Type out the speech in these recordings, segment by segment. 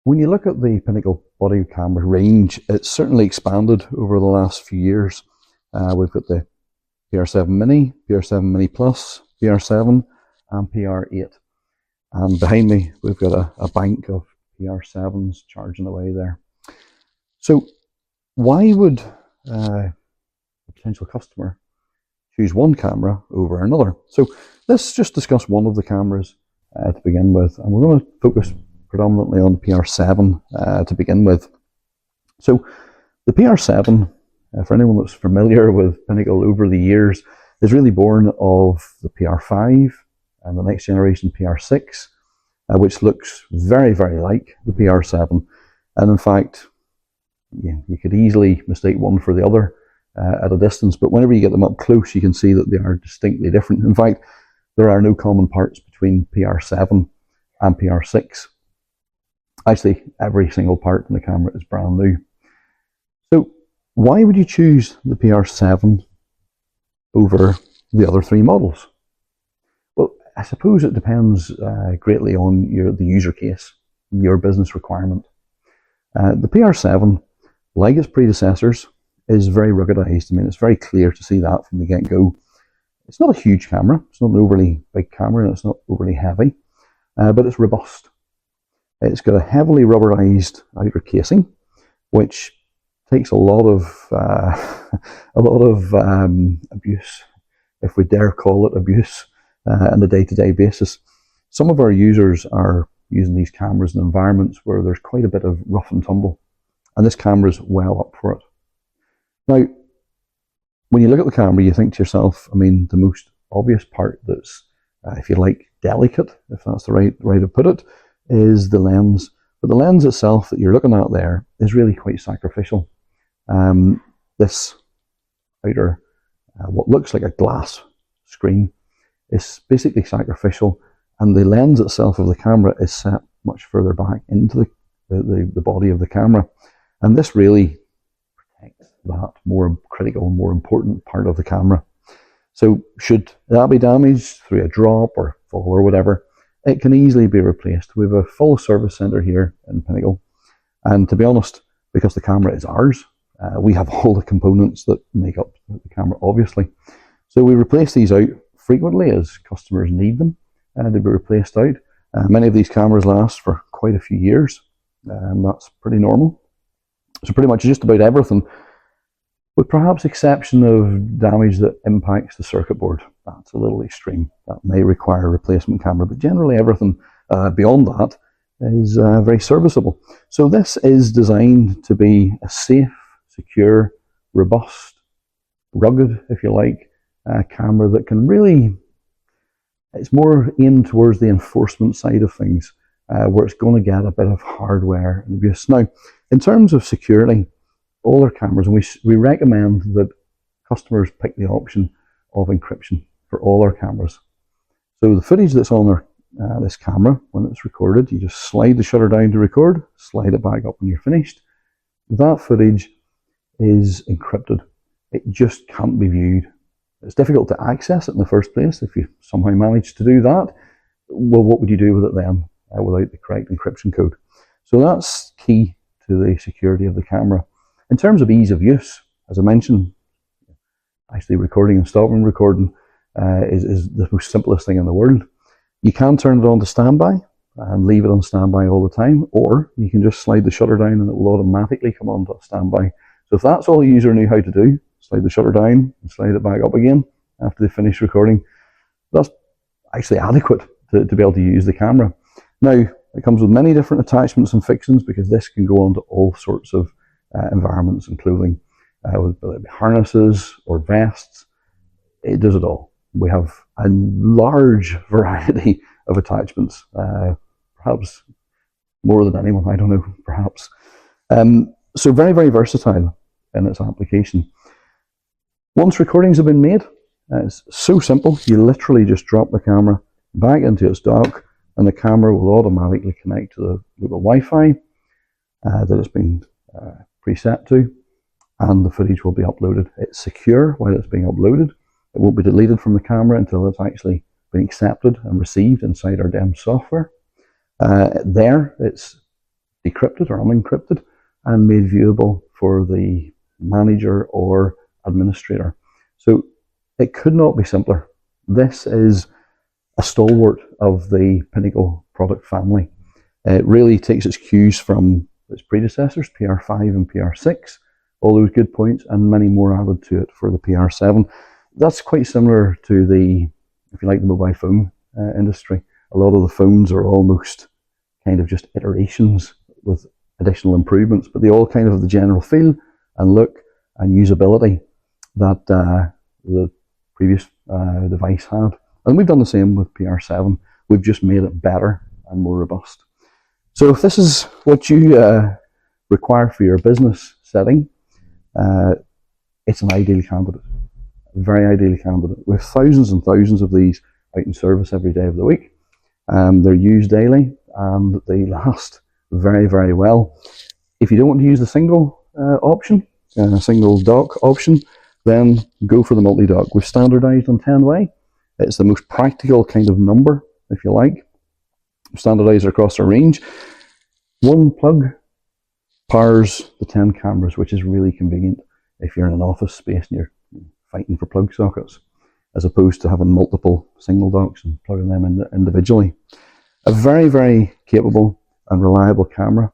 When you look at the Pinnacle body camera range, it's certainly expanded over the last few years. We've got the PR7 Mini, PR7 Mini Plus, PR7 and PR8. And behind me, we've got a bank of PR7s charging away there. So why would a potential customer choose one camera over another? So let's just discuss one of the cameras to begin with. And we're going to focus predominantly on the PR7 to begin with. So the PR7, for anyone that's familiar with Pinnacle over the years, is really born of the PR5 and the next generation PR6, which looks very, very like the PR7. And in fact, you could easily mistake one for the other at a distance, but whenever you get them up close, you can see that they are distinctly different. In fact, there are no common parts between PR7 and PR6. Actually, every single part in the camera is brand new. So why would you choose the PR7 over the other three models? Well, I suppose it depends greatly on the user case, your business requirement. The PR7, like its predecessors, is very ruggedized. I mean, it's very clear to see that from the get-go. It's not a huge camera. It's not an overly big camera, and it's not overly heavy, but it's robust. It's got a heavily rubberized outer casing, which takes a lot of abuse, if we dare call it abuse, on a day-to-day basis. Some of our users are using these cameras in environments where there's quite a bit of rough and tumble, and this camera is well up for it. Now, when you look at the camera, you think to yourself, I mean, the most obvious part that's, if you like, delicate, if that's the right way to put it, is the lens. But the lens itself that you're looking at there is really quite sacrificial. This outer, what looks like a glass screen, is basically sacrificial, and the lens itself of the camera is set much further back into the body of the camera. And this really protects that more critical, more important part of the camera. So should that be damaged through a drop or fall or whatever, it can easily be replaced. We have a full service center here in Pinnacle. And to be honest, because the camera is ours, we have all the components that make up the camera, obviously. So we replace these out frequently as customers need them. They'll be replaced out. Many of these cameras last for quite a few years. That's pretty normal. So pretty much just about everything, with perhaps exception of damage that impacts the circuit board. That's a little extreme. That may require a replacement camera, but generally everything beyond that is very serviceable. So this is designed to be a safe, secure, robust, rugged, if you like, camera that can really, it's more aimed towards the enforcement side of things, where it's going to get a bit of hardware and abuse. Now, in terms of security, all our cameras, and we recommend that customers pick the option of encryption for all our cameras. So the footage that's on this camera, when it's recorded, you just slide the shutter down to record, slide it back up when you're finished. That footage is encrypted. It just can't be viewed. It's difficult to access it in the first place. If you somehow manage to do that, well, what would you do with it then without the correct encryption code? So that's key to the security of the camera. In terms of ease of use, as I mentioned, actually recording and stopping recording is the most simplest thing in the world. You can turn it on to standby and leave it on standby all the time, or you can just slide the shutter down and it will automatically come on to standby. So if that's all the user knew how to do, slide the shutter down and slide it back up again after they finish recording, that's actually adequate to be able to use the camera. Now, it comes with many different attachments and fixings, because this can go onto all sorts of environments and clothing, whether it be harnesses or vests. It does it all. We have a large variety of attachments, perhaps more than anyone, I don't know, perhaps. So very, very versatile in its application. Once recordings have been made, it's so simple. You literally just drop the camera back into its dock, and the camera will automatically connect to the local Wi-Fi that it's been preset to, and the footage will be uploaded. It's secure while it's being uploaded. It won't be deleted from the camera until it's actually been accepted and received inside our DEM software. There, it's decrypted or unencrypted and made viewable for the manager or administrator. So it could not be simpler. This is a stalwart of the Pinnacle product family. It really takes its cues from its predecessors, PR5 and PR6, all those good points, and many more added to it for the PR7. That's quite similar to the, if you like, the mobile phone industry. A lot of the phones are almost kind of just iterations with additional improvements, but they all kind of have the general feel and look and usability that the previous device had. And we've done the same with PR7. We've just made it better and more robust. So if this is what you require for your business setting, it's an ideal candidate, a very ideal candidate. We have thousands and thousands of these out in service every day of the week. They're used daily and they last very, very well. If you don't want to use the single option, single dock option, then go for the multi-dock. We've standardized on 10-way. It's the most practical kind of number, if you like. Standardized across our range. One plug powers the 10 cameras, which is really convenient if you're in an office space and you're fighting for plug sockets, as opposed to having multiple single docks and plugging them in individually. A very, very capable and reliable camera.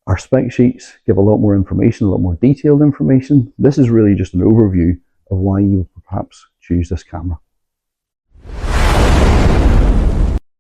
Our spec sheets give a lot more information, a lot more detailed information. This is really just an overview of why you would perhaps choose this camera.